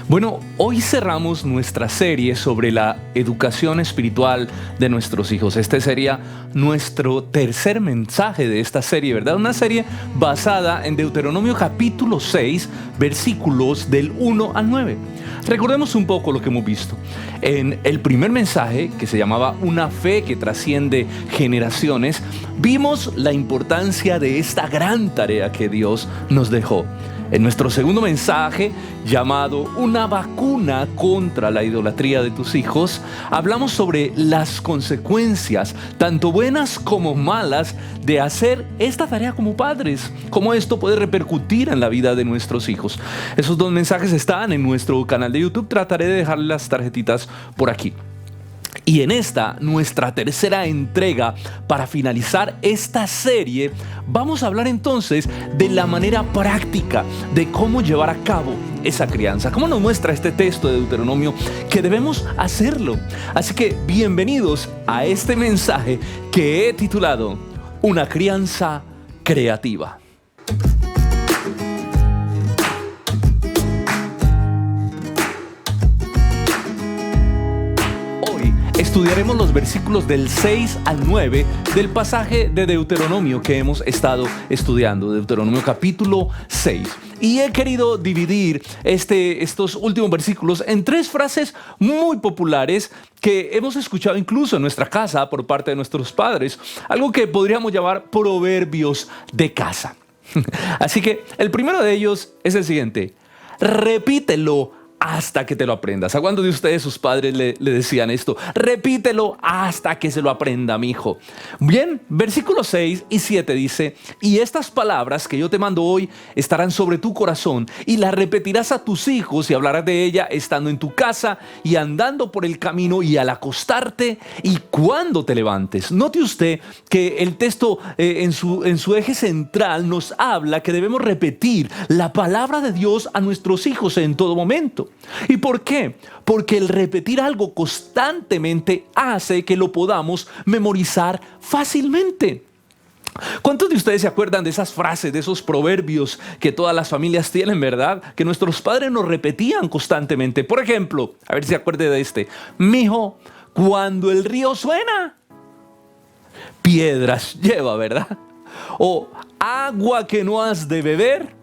Bueno, hoy cerramos nuestra serie sobre la educación espiritual de nuestros hijos. Este sería nuestro tercer mensaje de esta serie, ¿verdad? Una serie basada en Deuteronomio capítulo 6, versículos del 1 al 9. Recordemos un poco lo que hemos visto. En el primer mensaje, que se llamaba Una fe que trasciende generaciones, vimos la importancia de esta gran tarea que Dios nos dejó. En nuestro segundo mensaje, llamado Una vacuna contra la idolatría de tus hijos, hablamos sobre las consecuencias, tanto buenas como malas, de hacer esta tarea como padres, cómo esto puede repercutir en la vida de nuestros hijos. Esos dos mensajes están en nuestro canal de YouTube. Trataré de dejarles las tarjetitas por aquí. Y en esta, nuestra tercera entrega, para finalizar esta serie, vamos a hablar entonces de la manera práctica de cómo llevar a cabo esa crianza. ¿Cómo nos muestra este texto de Deuteronomio que debemos hacerlo? Así que bienvenidos a este mensaje que he titulado Una crianza creativa. Estudiaremos los versículos del 6 al 9 del pasaje de Deuteronomio que hemos estado estudiando, Deuteronomio capítulo 6. Y he querido dividir estos últimos versículos en tres frases muy populares que hemos escuchado incluso en nuestra casa por parte de nuestros padres, algo que podríamos llamar proverbios de casa. Así que el primero de ellos es el siguiente: repítelo hasta que te lo aprendas. ¿A cuántos de ustedes sus padres le decían esto? Repítelo hasta que se lo aprenda, mi hijo. Bien, versículos 6 y 7 dice: y estas palabras que yo te mando hoy estarán sobre tu corazón, y las repetirás a tus hijos, y hablarás de ella estando en tu casa y andando por el camino y al acostarte y cuando te levantes. Note usted que el texto en su eje central nos habla que debemos repetir la palabra de Dios a nuestros hijos en todo momento. ¿Y por qué? Porque el repetir algo constantemente hace que lo podamos memorizar fácilmente. ¿Cuántos de ustedes se acuerdan de esas frases, de esos proverbios que todas las familias tienen, verdad? Que nuestros padres nos repetían constantemente. Por ejemplo, a ver si se acuerda de este: mijo, cuando el río suena, piedras lleva, ¿verdad? O agua que no has de beber,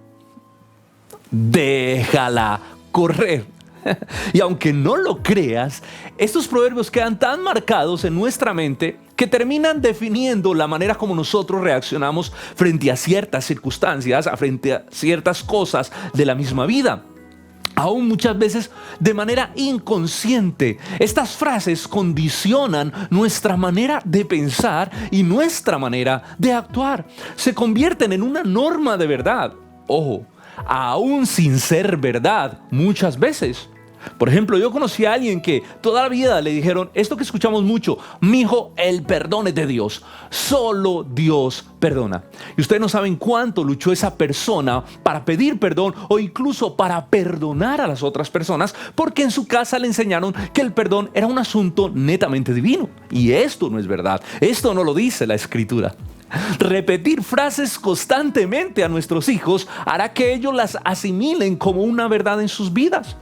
déjala correr. Y aunque no lo creas, estos proverbios quedan tan marcados en nuestra mente que terminan definiendo la manera como nosotros reaccionamos frente a ciertas circunstancias, frente a ciertas cosas de la misma vida. Aún muchas veces de manera inconsciente, estas frases condicionan nuestra manera de pensar y nuestra manera de actuar. Se convierten en una norma de verdad. Ojo, aún sin ser verdad muchas veces. Por ejemplo, yo conocí a alguien que toda la vida le dijeron esto que escuchamos mucho: mijo, el perdón es de Dios, solo Dios perdona. Y ustedes no saben cuánto luchó esa persona para pedir perdón o incluso para perdonar a las otras personas, porque en su casa le enseñaron que el perdón era un asunto netamente divino. Y esto no es verdad, esto no lo dice la Escritura. Repetir frases constantemente a nuestros hijos hará que ellos las asimilen como una verdad en sus vidas.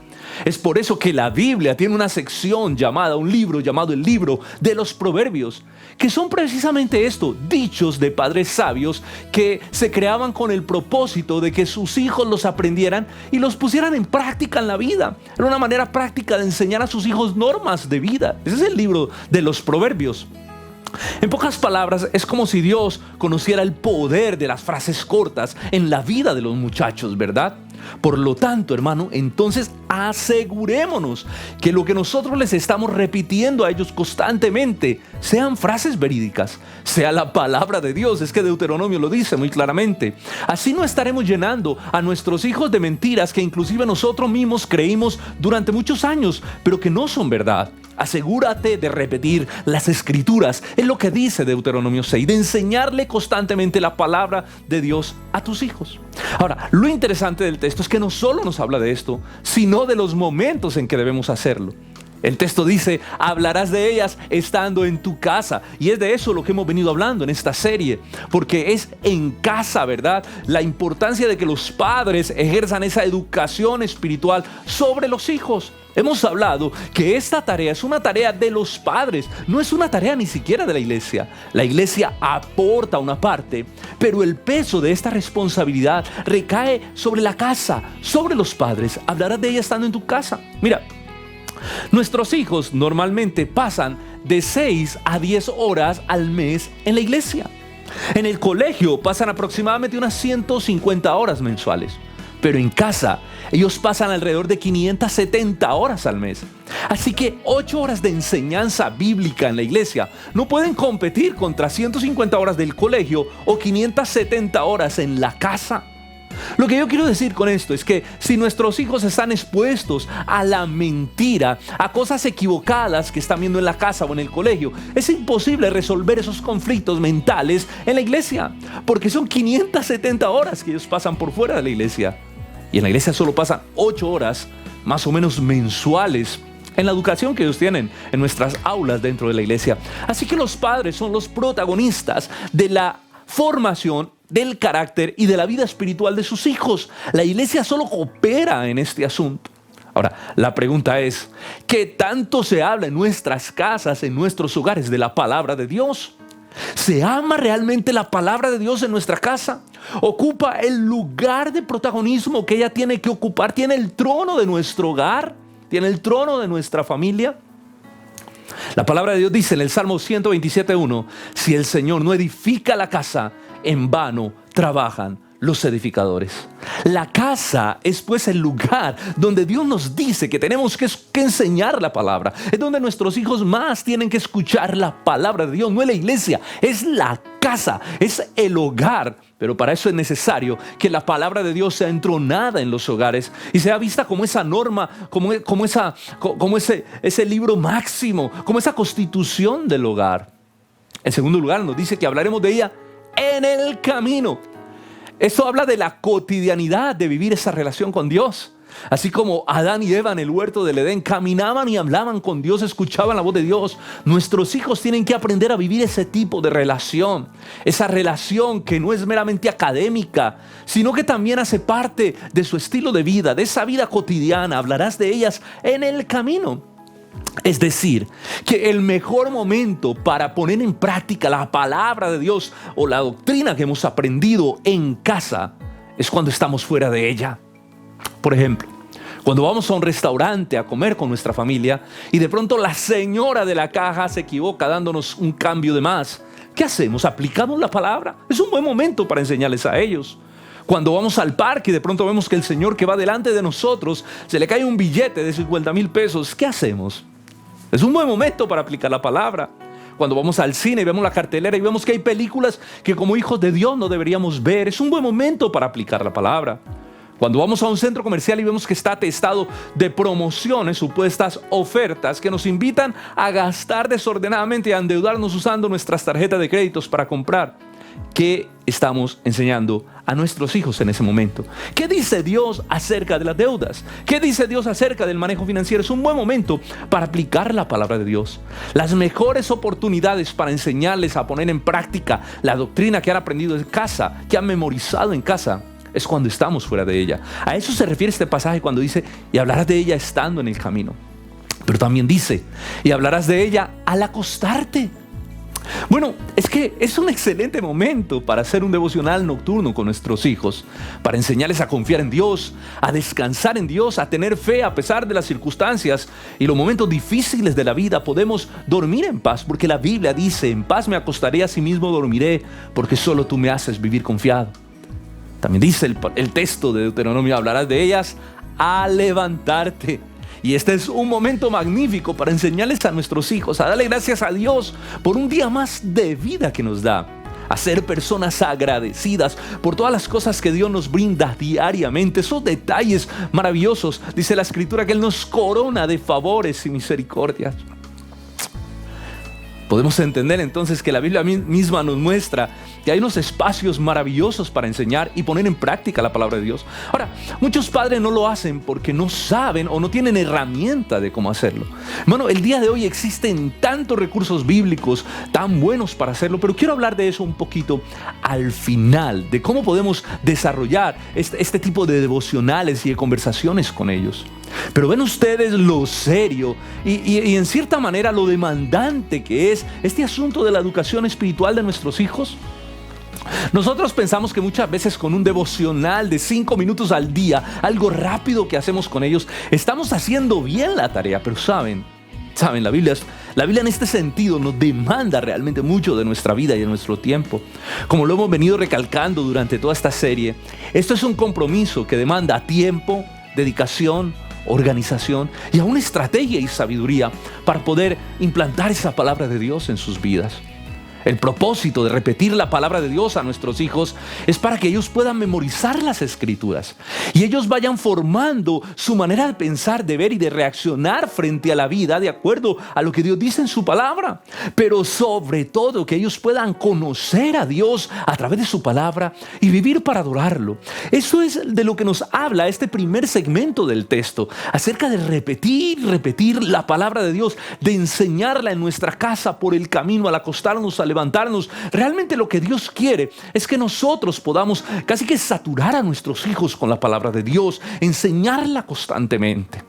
Es por eso que la Biblia tiene una sección un libro llamado el libro de los proverbios, que son precisamente esto: dichos de padres sabios que se creaban con el propósito de que sus hijos los aprendieran y los pusieran en práctica en la vida. Era una manera práctica de enseñar a sus hijos normas de vida. Ese es el libro de los proverbios. En pocas palabras, es como si Dios conociera el poder de las frases cortas en la vida de los muchachos, ¿verdad? Por lo tanto, hermano, entonces asegurémonos que lo que nosotros les estamos repitiendo a ellos constantemente sean frases verídicas, sea la palabra de Dios. Es que Deuteronomio lo dice muy claramente. Así no estaremos llenando a nuestros hijos de mentiras que inclusive nosotros mismos creímos durante muchos años, pero que no son verdad. Asegúrate de repetir las Escrituras, es lo que dice Deuteronomio 6, de enseñarle constantemente la palabra de Dios a tus hijos. Ahora, lo interesante del texto es que no solo nos habla de esto, sino de los momentos en que debemos hacerlo. El texto dice, hablarás de ellas estando en tu casa. Y es de eso lo que hemos venido hablando en esta serie. Porque es en casa, ¿verdad? La importancia de que los padres ejerzan esa educación espiritual sobre los hijos. Hemos hablado que esta tarea es una tarea de los padres, no es una tarea ni siquiera de la iglesia. La iglesia aporta una parte, pero el peso de esta responsabilidad recae sobre la casa, sobre los padres. Hablarás de ella estando en tu casa. Mira, nuestros hijos normalmente pasan de 6 a 10 horas al mes en la iglesia. En el colegio pasan aproximadamente unas 150 horas mensuales. Pero en casa, ellos pasan alrededor de 570 horas al mes. Así que 8 horas de enseñanza bíblica en la iglesia no pueden competir contra 150 horas del colegio o 570 horas en la casa. Lo que yo quiero decir con esto es que si nuestros hijos están expuestos a la mentira, a cosas equivocadas que están viendo en la casa o en el colegio, es imposible resolver esos conflictos mentales en la iglesia, porque son 570 horas que ellos pasan por fuera de la iglesia. Y en la iglesia solo pasan 8 horas más o menos mensuales en la educación que ellos tienen en nuestras aulas dentro de la iglesia. Así que los padres son los protagonistas de la formación del carácter y de la vida espiritual de sus hijos. La iglesia solo coopera en este asunto. Ahora, la pregunta es, ¿qué tanto se habla en nuestras casas, en nuestros hogares, de la palabra de Dios? ¿Se ama realmente la palabra de Dios en nuestra casa? ¿Ocupa el lugar de protagonismo que ella tiene que ocupar? ¿Tiene el trono de nuestro hogar? ¿Tiene el trono de nuestra familia? La palabra de Dios dice en el Salmo 127:1, si el Señor no edifica la casa, en vano trabajan los edificadores. La casa es pues el lugar donde Dios nos dice que tenemos que enseñar la palabra. Es donde nuestros hijos más tienen que escuchar la palabra de Dios. No es la iglesia, es la casa, es el hogar. Pero para eso es necesario que la palabra de Dios sea entronada en los hogares y sea vista como esa norma, como ese libro máximo, como esa constitución del hogar. En segundo lugar, nos dice que hablaremos de ella en el camino. Esto habla de la cotidianidad de vivir esa relación con Dios. Así como Adán y Eva en el huerto del Edén caminaban y hablaban con Dios, escuchaban la voz de Dios, nuestros hijos tienen que aprender a vivir ese tipo de relación. Esa relación que no es meramente académica, sino que también hace parte de su estilo de vida, de esa vida cotidiana. Hablarás de ellas en el camino. Es decir, que el mejor momento para poner en práctica la palabra de Dios o la doctrina que hemos aprendido en casa es cuando estamos fuera de ella. Por ejemplo, cuando vamos a un restaurante a comer con nuestra familia y de pronto la señora de la caja se equivoca dándonos un cambio de más, ¿qué hacemos? ¿Aplicamos la palabra? Es un buen momento para enseñarles a ellos. Cuando vamos al parque y de pronto vemos que el señor que va delante de nosotros se le cae un billete de 50,000 pesos, ¿qué hacemos? Es un buen momento para aplicar la palabra. Cuando vamos al cine y vemos la cartelera y vemos que hay películas que como hijos de Dios no deberíamos ver, es un buen momento para aplicar la palabra. Cuando vamos a un centro comercial y vemos que está atestado de promociones, supuestas ofertas que nos invitan a gastar desordenadamente y a endeudarnos usando nuestras tarjetas de créditos para comprar, ¿qué estamos enseñando a nuestros hijos en ese momento? ¿Qué dice Dios acerca de las deudas? ¿Qué dice Dios acerca del manejo financiero? Es un buen momento para aplicar la palabra de Dios. Las mejores oportunidades para enseñarles a poner en práctica la doctrina que han aprendido en casa, que han memorizado en casa, es cuando estamos fuera de ella. A eso se refiere este pasaje cuando dice, y hablarás de ella estando en el camino. Pero también dice, y hablarás de ella al acostarte. Bueno, es que es un excelente momento para hacer un devocional nocturno con nuestros hijos, para enseñarles a confiar en Dios, a descansar en Dios, a tener fe a pesar de las circunstancias y los momentos difíciles de la vida. Podemos dormir en paz, porque la Biblia dice, en paz me acostaré, asimismo dormiré, porque solo tú me haces vivir confiado. También dice el texto de Deuteronomio, hablarás de ellas al levantarte. Y este es un momento magnífico para enseñarles a nuestros hijos a darle gracias a Dios por un día más de vida que nos da, a ser personas agradecidas por todas las cosas que Dios nos brinda diariamente, esos detalles maravillosos. Dice la Escritura que Él nos corona de favores y misericordias. Podemos entender entonces que la Biblia misma nos muestra que hay unos espacios maravillosos para enseñar y poner en práctica la palabra de Dios. Ahora, muchos padres no lo hacen porque no saben o no tienen herramienta de cómo hacerlo. Bueno, el día de hoy existen tantos recursos bíblicos tan buenos para hacerlo, pero quiero hablar de eso un poquito al final, de cómo podemos desarrollar este tipo de devocionales y de conversaciones con ellos. Pero ven ustedes lo serio y en cierta manera lo demandante que es este asunto de la educación espiritual de nuestros hijos. Nosotros pensamos que muchas veces con un devocional de 5 minutos al día, algo rápido que hacemos con ellos, estamos haciendo bien la tarea, pero saben, la Biblia en este sentido nos demanda realmente mucho de nuestra vida y de nuestro tiempo. Como lo hemos venido recalcando durante toda esta serie, esto es un compromiso que demanda tiempo, dedicación, organización y aún estrategia y sabiduría para poder implantar esa palabra de Dios en sus vidas. El propósito de repetir la palabra de Dios a nuestros hijos es para que ellos puedan memorizar las Escrituras y ellos vayan formando su manera de pensar, de ver y de reaccionar frente a la vida de acuerdo a lo que Dios dice en su palabra. Pero sobre todo que ellos puedan conocer a Dios a través de su palabra y vivir para adorarlo. Eso es de lo que nos habla este primer segmento del texto, acerca de repetir la palabra de Dios, de enseñarla en nuestra casa por el camino, al acostarnos, al levantarnos. Realmente lo que Dios quiere es que nosotros podamos casi que saturar a nuestros hijos con la palabra de Dios, enseñarla constantemente.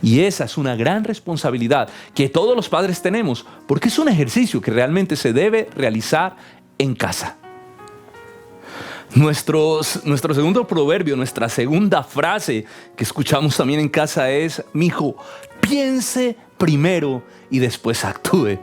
Y esa es una gran responsabilidad que todos los padres tenemos, porque es un ejercicio que realmente se debe realizar en casa. Nuestro segundo proverbio, nuestra segunda frase que escuchamos también en casa es: mi hijo, piense primero y después actúe.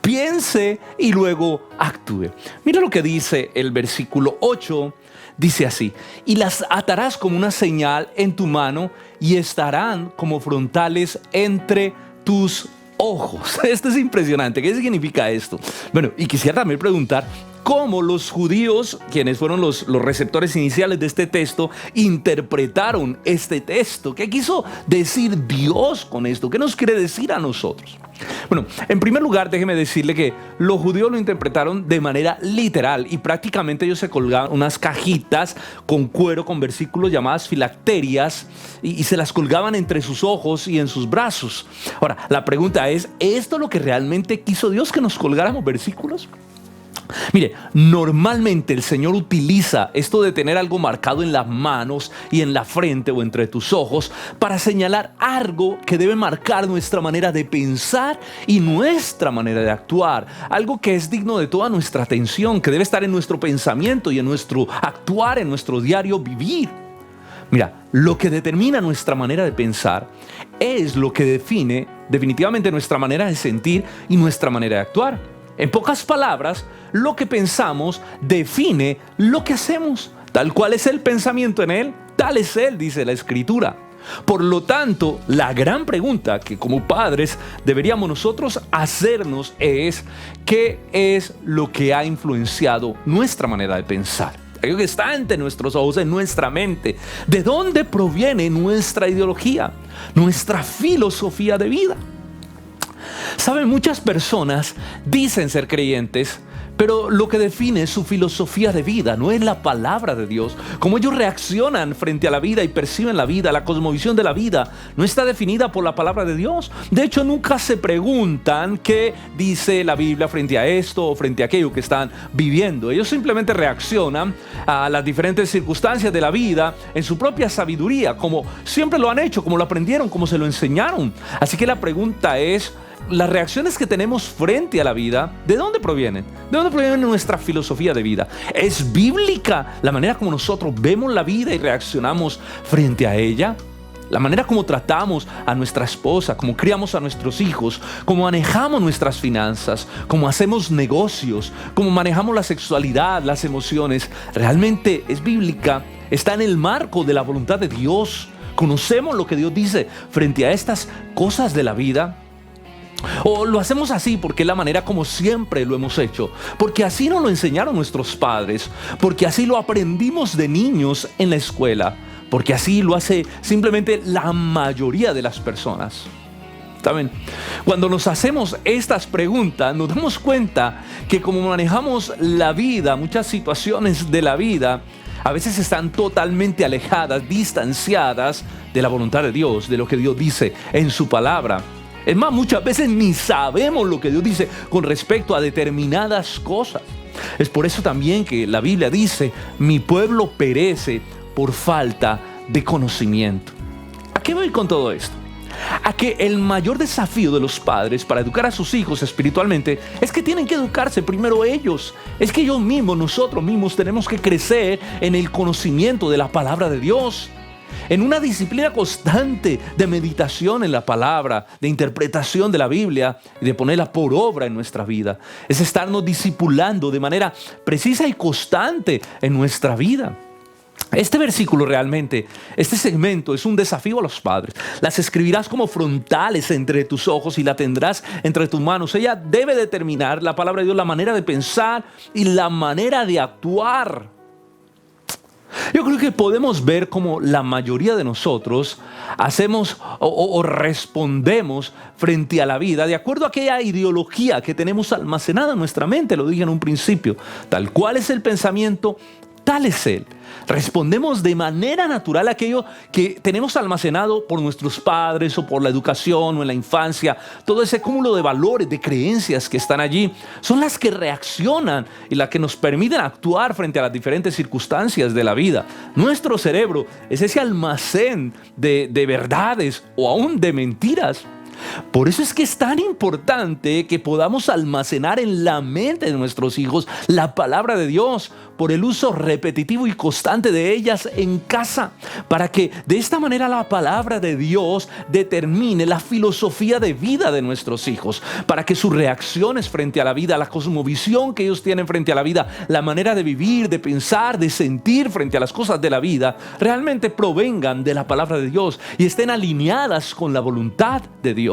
Piense y luego actúe. Mira lo que dice el versículo 8. Dice así: y las atarás como una señal en tu mano y estarán como frontales entre tus ojos. Esto es impresionante. ¿Qué significa esto? Bueno, y quisiera también preguntar cómo los judíos, quienes fueron los receptores iniciales de este texto, interpretaron este texto. ¿Qué quiso decir Dios con esto? ¿Qué nos quiere decir a nosotros? Bueno, en primer lugar, déjeme decirle que los judíos lo interpretaron de manera literal y prácticamente ellos se colgaban unas cajitas con cuero con versículos llamadas filacterias y se las colgaban entre sus ojos y en sus brazos. Ahora, la pregunta es: ¿esto es lo que realmente quiso Dios, que nos colgáramos versículos? Mire, normalmente el Señor utiliza esto de tener algo marcado en las manos y en la frente o entre tus ojos para señalar algo que debe marcar nuestra manera de pensar y nuestra manera de actuar. Algo que es digno de toda nuestra atención, que debe estar en nuestro pensamiento y en nuestro actuar, en nuestro diario vivir. Mira, lo que determina nuestra manera de pensar es lo que define definitivamente nuestra manera de sentir y nuestra manera de actuar. En pocas palabras, lo que pensamos define lo que hacemos. Tal cual es el pensamiento en él, tal es él, dice la Escritura. Por lo tanto, la gran pregunta que como padres deberíamos nosotros hacernos es: ¿qué es lo que ha influenciado nuestra manera de pensar? Algo que está ante nuestros ojos, en nuestra mente. ¿De dónde proviene nuestra ideología, nuestra filosofía de vida? Saben, muchas personas dicen ser creyentes, pero lo que define su filosofía de vida no es la palabra de Dios. Cómo ellos reaccionan frente a la vida y perciben la vida, la cosmovisión de la vida, no está definida por la palabra de Dios. De hecho, nunca se preguntan qué dice la Biblia frente a esto o frente a aquello que están viviendo. Ellos simplemente reaccionan a las diferentes circunstancias de la vida en su propia sabiduría, como siempre lo han hecho, como lo aprendieron, como se lo enseñaron. Así que la pregunta es: las reacciones que tenemos frente a la vida, ¿de dónde provienen? ¿De dónde proviene nuestra filosofía de vida? ¿Es bíblica la manera como nosotros vemos la vida y reaccionamos frente a ella? La manera como tratamos a nuestra esposa, como criamos a nuestros hijos, cómo manejamos nuestras finanzas, cómo hacemos negocios, cómo manejamos la sexualidad, las emociones, ¿realmente es bíblica? ¿Está en el marco de la voluntad de Dios? ¿Conocemos lo que Dios dice frente a estas cosas de la vida? ¿O lo hacemos así porque es la manera como siempre lo hemos hecho? Porque así nos lo enseñaron nuestros padres, porque así lo aprendimos de niños en la escuela, porque así lo hace simplemente la mayoría de las personas. ¿Saben? Cuando nos hacemos estas preguntas, nos damos cuenta que como manejamos la vida, muchas situaciones de la vida, a veces están totalmente alejadas, distanciadas de la voluntad de Dios, de lo que Dios dice en su palabra. Es más, muchas veces ni sabemos lo que Dios dice con respecto a determinadas cosas. Es por eso también que la Biblia dice, mi pueblo perece por falta de conocimiento. ¿A qué voy con todo esto? A que el mayor desafío de los padres para educar a sus hijos espiritualmente es que tienen que educarse primero ellos. Es que ellos mismos, nosotros mismos tenemos que crecer en el conocimiento de la palabra de Dios, en una disciplina constante de meditación en la palabra, de interpretación de la Biblia y de ponerla por obra en nuestra vida. Es estarnos discipulando de manera precisa y constante en nuestra vida. Este versículo realmente, este segmento es un desafío a los padres. Las escribirás como frontales entre tus ojos y la tendrás entre tus manos. Ella debe determinar, la palabra de Dios, la manera de pensar y la manera de actuar. Yo creo que podemos ver cómo la mayoría de nosotros hacemos o respondemos frente a la vida de acuerdo a aquella ideología que tenemos almacenada en nuestra mente. Lo dije en un principio, tal cual es el pensamiento, tal es Él. Respondemos de manera natural a aquello que tenemos almacenado por nuestros padres o por la educación o en la infancia. Todo ese cúmulo de valores, de creencias que están allí, son las que reaccionan y las que nos permiten actuar frente a las diferentes circunstancias de la vida. Nuestro cerebro es ese almacén de verdades o aún de mentiras. Por eso es que es tan importante que podamos almacenar en la mente de nuestros hijos la palabra de Dios por el uso repetitivo y constante de ellas en casa, para que de esta manera la palabra de Dios determine la filosofía de vida de nuestros hijos, para que sus reacciones frente a la vida, la cosmovisión que ellos tienen frente a la vida, la manera de vivir, de pensar, de sentir frente a las cosas de la vida, realmente provengan de la palabra de Dios y estén alineadas con la voluntad de Dios.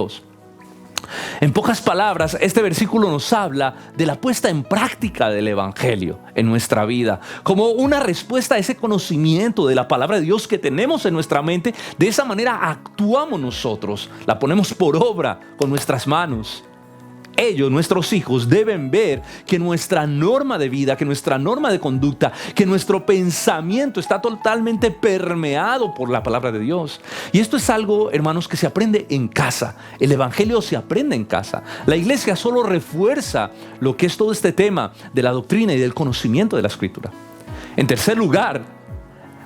En pocas palabras, este versículo nos habla de la puesta en práctica del Evangelio en nuestra vida, como una respuesta a ese conocimiento de la palabra de Dios que tenemos en nuestra mente. De esa manera actuamos nosotros, la ponemos por obra con nuestras manos. Ellos, nuestros hijos, deben ver que nuestra norma de vida, que nuestra norma de conducta, que nuestro pensamiento está totalmente permeado por la palabra de Dios. Y esto es algo, hermanos, que se aprende en casa. El Evangelio se aprende en casa. La iglesia solo refuerza lo que es todo este tema de la doctrina y del conocimiento de la Escritura. En tercer lugar,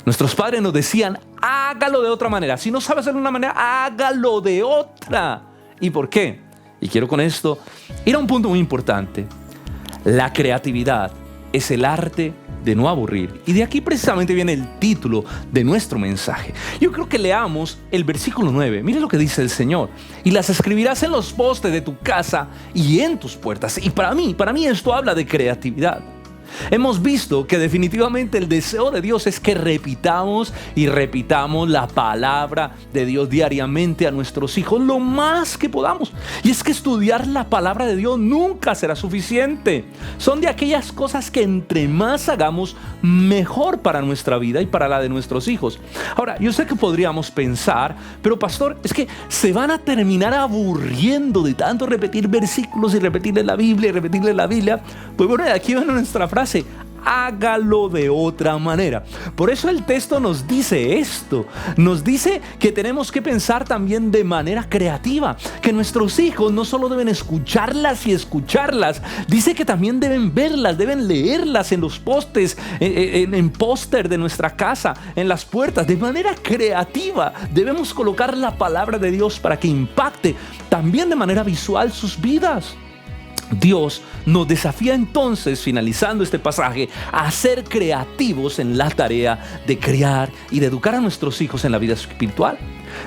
nuestros padres nos decían, hágalo de otra manera. Si no sabes hacerlo de una manera, hágalo de otra. ¿Y por qué? Y quiero con esto ir a un punto muy importante. La creatividad es el arte de no aburrir. Y de aquí precisamente viene el título de nuestro mensaje. Yo creo que leamos el versículo 9. Mire lo que dice el Señor. Y las escribirás en los postes de tu casa y en tus puertas. Y para mí esto habla de creatividad. Hemos visto que definitivamente el deseo de Dios es que repitamos y repitamos la palabra de Dios diariamente a nuestros hijos lo más que podamos. Y es que estudiar la palabra de Dios nunca será suficiente. Son de aquellas cosas que entre más hagamos, mejor para nuestra vida y para la de nuestros hijos. Ahora, yo sé que podríamos pensar, pero pastor, es que se van a terminar aburriendo de tanto repetir versículos y repetirle la Biblia y repetirle la Biblia. Pues bueno, aquí va nuestra frase: hágalo de otra manera. Por eso el texto nos dice esto. Nos dice que tenemos que pensar también de manera creativa, que nuestros hijos no solo deben escucharlas y escucharlas, dice que también deben verlas, deben leerlas en los postes, en póster de nuestra casa, en las puertas. De manera creativa debemos colocar la palabra de Dios para que impacte también de manera visual sus vidas. Dios nos desafía entonces, finalizando este pasaje, a ser creativos en la tarea de criar y de educar a nuestros hijos en la vida espiritual.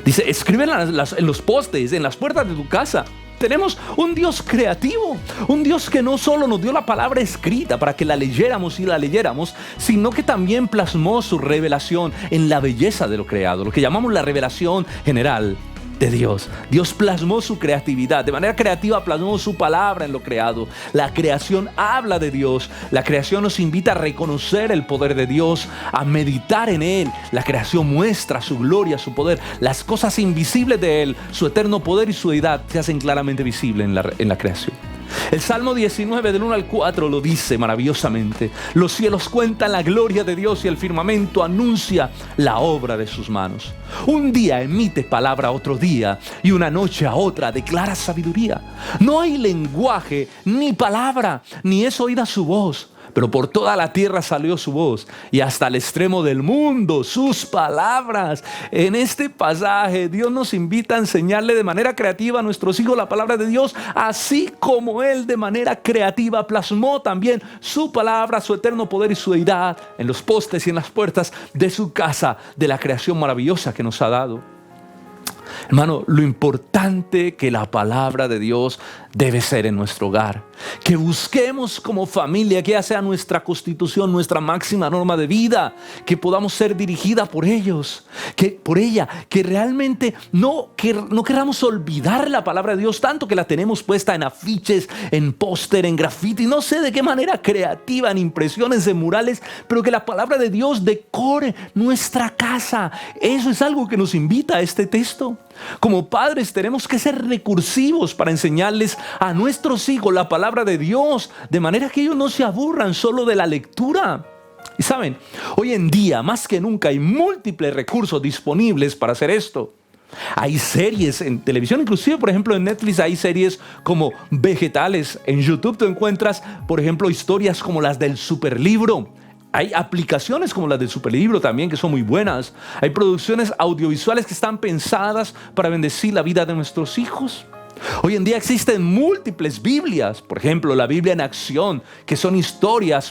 Dice, escríbela en los postes, en las puertas de tu casa. Tenemos un Dios creativo, un Dios que no solo nos dio la palabra escrita para que la leyéramos y la leyéramos, sino que también plasmó su revelación en la belleza de lo creado, lo que llamamos la revelación general. de Dios. Dios plasmó su creatividad, de manera creativa plasmó su palabra en lo creado. La creación habla de Dios, la creación nos invita a reconocer el poder de Dios, a meditar en Él. La creación muestra su gloria, su poder. Las cosas invisibles de Él, su eterno poder y su deidad se hacen claramente visibles en la creación. El Salmo 19 del 1 al 4 lo dice maravillosamente. Los cielos cuentan la gloria de Dios y el firmamento anuncia la obra de sus manos. Un día emite palabra a otro día y una noche a otra declara sabiduría. No hay lenguaje ni palabra, ni es oída su voz. Pero por toda la tierra salió su voz y hasta el extremo del mundo sus palabras. En este pasaje Dios nos invita a enseñarle de manera creativa a nuestros hijos la palabra de Dios, así como Él de manera creativa plasmó también su palabra, su eterno poder y su deidad en los postes y en las puertas de su casa, de la creación maravillosa que nos ha dado. Hermano, lo importante que la palabra de Dios debe ser en nuestro hogar. Que busquemos como familia que ella sea nuestra constitución, nuestra máxima norma de vida. Que podamos ser dirigida por ellos, por ella. Que realmente no queramos olvidar la palabra de Dios tanto que la tenemos puesta en afiches, en póster, en graffiti. No sé de qué manera creativa, en impresiones, en murales. Pero que la palabra de Dios decore nuestra casa. Eso es algo que nos invita a este texto. Como padres tenemos que ser recursivos para enseñarles a nuestros hijos la palabra de Dios, de manera que ellos no se aburran solo de la lectura. Y saben, hoy en día más que nunca hay múltiples recursos disponibles para hacer esto. Hay series en televisión, inclusive por ejemplo en Netflix hay series como vegetales. En YouTube tú encuentras por ejemplo historias como las del Superlibro. Hay aplicaciones como las del Superlibro también que son muy buenas. Hay producciones audiovisuales que están pensadas para bendecir la vida de nuestros hijos. Hoy en día existen múltiples Biblias, por ejemplo la Biblia en acción, que son historias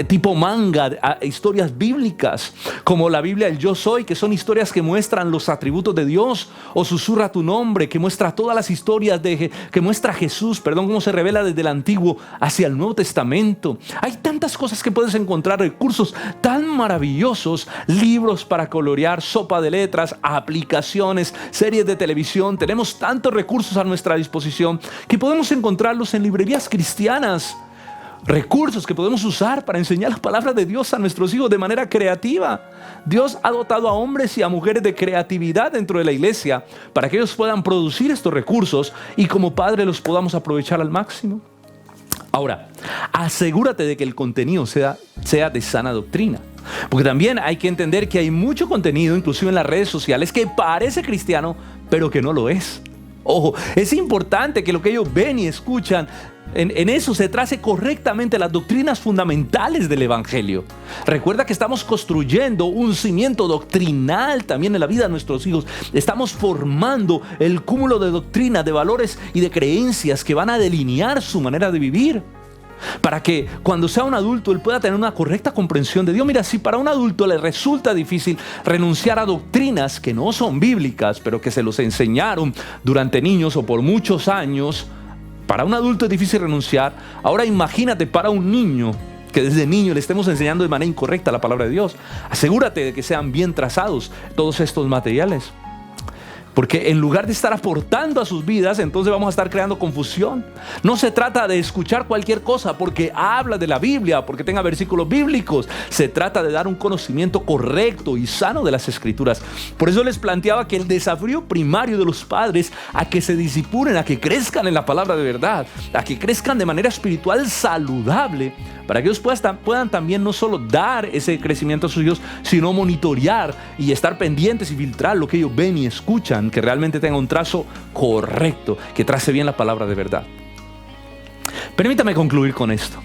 tipo manga, historias bíblicas, como la Biblia El Yo Soy, que son historias que muestran los atributos de Dios, o Susurra tu nombre, que muestra todas las historias que muestra Jesús, cómo se revela desde el Antiguo hacia el Nuevo Testamento. Hay tantas cosas que puedes encontrar, recursos tan maravillosos, libros para colorear, sopa de letras, aplicaciones, series de televisión. Tenemos tantos recursos a nuestra disposición que podemos encontrarlos en librerías cristianas, recursos que podemos usar para enseñar la palabra de Dios a nuestros hijos de manera creativa. Dios ha dotado a hombres y a mujeres de creatividad dentro de la iglesia para que ellos puedan producir estos recursos y como padres los podamos aprovechar al máximo. Ahora, asegúrate de que el contenido sea de sana doctrina. Porque también hay que entender que hay mucho contenido, inclusive en las redes sociales, que parece cristiano, pero que no lo es. Ojo, es importante que lo que ellos ven y escuchan, en eso se trace correctamente las doctrinas fundamentales del Evangelio. Recuerda que estamos construyendo un cimiento doctrinal también en la vida de nuestros hijos. Estamos formando el cúmulo de doctrina, de valores y de creencias que van a delinear su manera de vivir. Para que cuando sea un adulto él pueda tener una correcta comprensión de Dios. Mira, si para un adulto le resulta difícil renunciar a doctrinas que no son bíblicas, pero que se los enseñaron durante niños o por muchos años, para un adulto es difícil renunciar. Ahora imagínate para un niño que desde niño le estemos enseñando de manera incorrecta la palabra de Dios. Asegúrate de que sean bien trazados todos estos materiales. Porque en lugar de estar aportando a sus vidas, entonces vamos a estar creando confusión. No se trata de escuchar cualquier cosa porque habla de la Biblia, porque tenga versículos bíblicos. Se trata de dar un conocimiento correcto y sano de las Escrituras. Por eso les planteaba que el desafío primario de los padres a que se disciplinen, a que crezcan en la palabra de verdad, a que crezcan de manera espiritual saludable, para que ellos puedan también no solo dar ese crecimiento a sus hijos, sino monitorear y estar pendientes y filtrar lo que ellos ven y escuchan, que realmente tenga un trazo correcto, que trace bien la palabra de verdad. Permítame concluir con esto.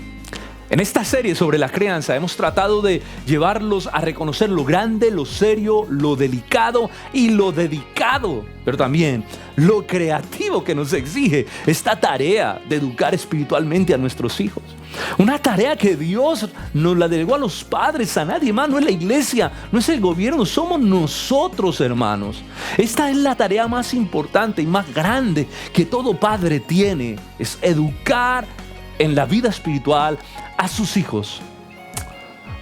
En esta serie sobre la crianza hemos tratado de llevarlos a reconocer lo grande, lo serio, lo delicado y lo dedicado, pero también lo creativo que nos exige esta tarea de educar espiritualmente a nuestros hijos. Una tarea que Dios nos la delegó a los padres, a nadie más. No es la iglesia, no es el gobierno, somos nosotros, hermanos. Esta es la tarea más importante y más grande que todo padre tiene, es educar en la vida espiritual a sus hijos.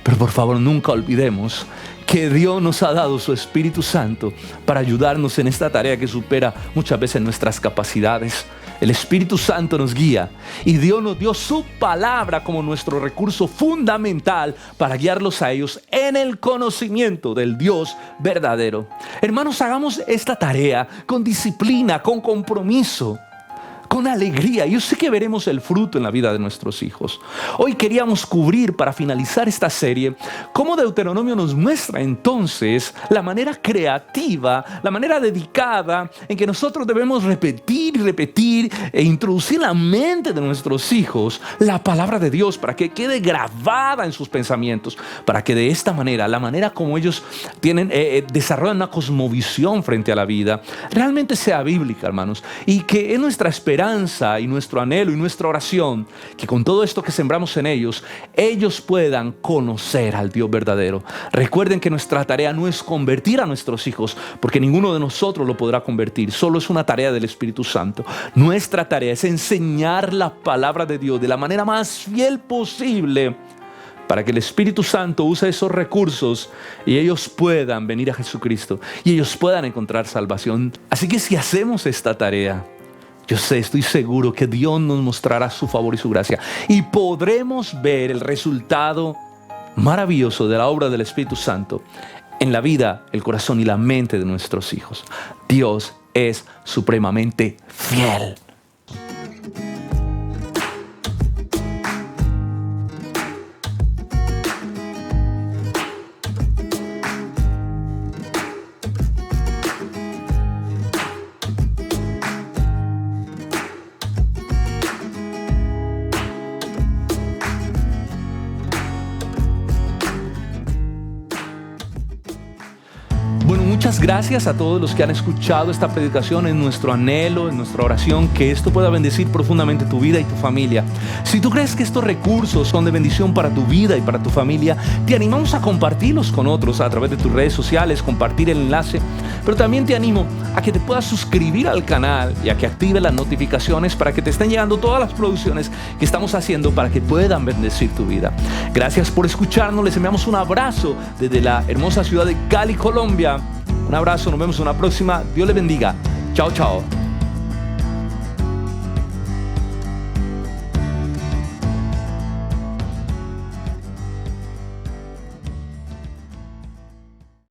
Pero por favor nunca olvidemos que Dios nos ha dado su Espíritu Santo para ayudarnos en esta tarea que supera muchas veces nuestras capacidades. El Espíritu Santo nos guía y Dios nos dio su palabra como nuestro recurso fundamental para guiarlos a ellos en el conocimiento del Dios verdadero. Hermanos, hagamos esta tarea con disciplina, con compromiso, con alegría. Yo sé que veremos el fruto en la vida de nuestros hijos. Hoy queríamos cubrir, para finalizar esta serie, cómo Deuteronomio nos muestra entonces la manera creativa, la manera dedicada en que nosotros debemos repetir y repetir e introducir en la mente de nuestros hijos la palabra de Dios para que quede grabada en sus pensamientos, para que de esta manera, la manera como ellos desarrollan una cosmovisión frente a la vida, realmente sea bíblica, hermanos, y que es nuestra esperanza y nuestro anhelo y nuestra oración que con todo esto que sembramos en ellos puedan conocer al Dios verdadero. Recuerden que nuestra tarea no es convertir a nuestros hijos, porque ninguno de nosotros lo podrá convertir, solo es una tarea del Espíritu Santo. Nuestra tarea es enseñar la palabra de Dios de la manera más fiel posible, para que el Espíritu Santo use esos recursos y ellos puedan venir a Jesucristo y ellos puedan encontrar salvación. Así que si hacemos esta tarea, yo sé, estoy seguro que Dios nos mostrará su favor y su gracia y podremos ver el resultado maravilloso de la obra del Espíritu Santo en la vida, el corazón y la mente de nuestros hijos. Dios es supremamente fiel. Bueno, muchas gracias a todos los que han escuchado esta predicación. En nuestro anhelo, en nuestra oración, que esto pueda bendecir profundamente tu vida y tu familia. Si tú crees que estos recursos son de bendición para tu vida y para tu familia, te animamos a compartirlos con otros a través de tus redes sociales, compartir el enlace. Pero también te animo a que te puedas suscribir al canal y a que actives las notificaciones para que te estén llegando todas las producciones que estamos haciendo para que puedan bendecir tu vida. Gracias por escucharnos. Les enviamos un abrazo desde la hermosa ciudad de Cali, Colombia. Un abrazo, nos vemos en una próxima. Dios les bendiga. Chao, chao.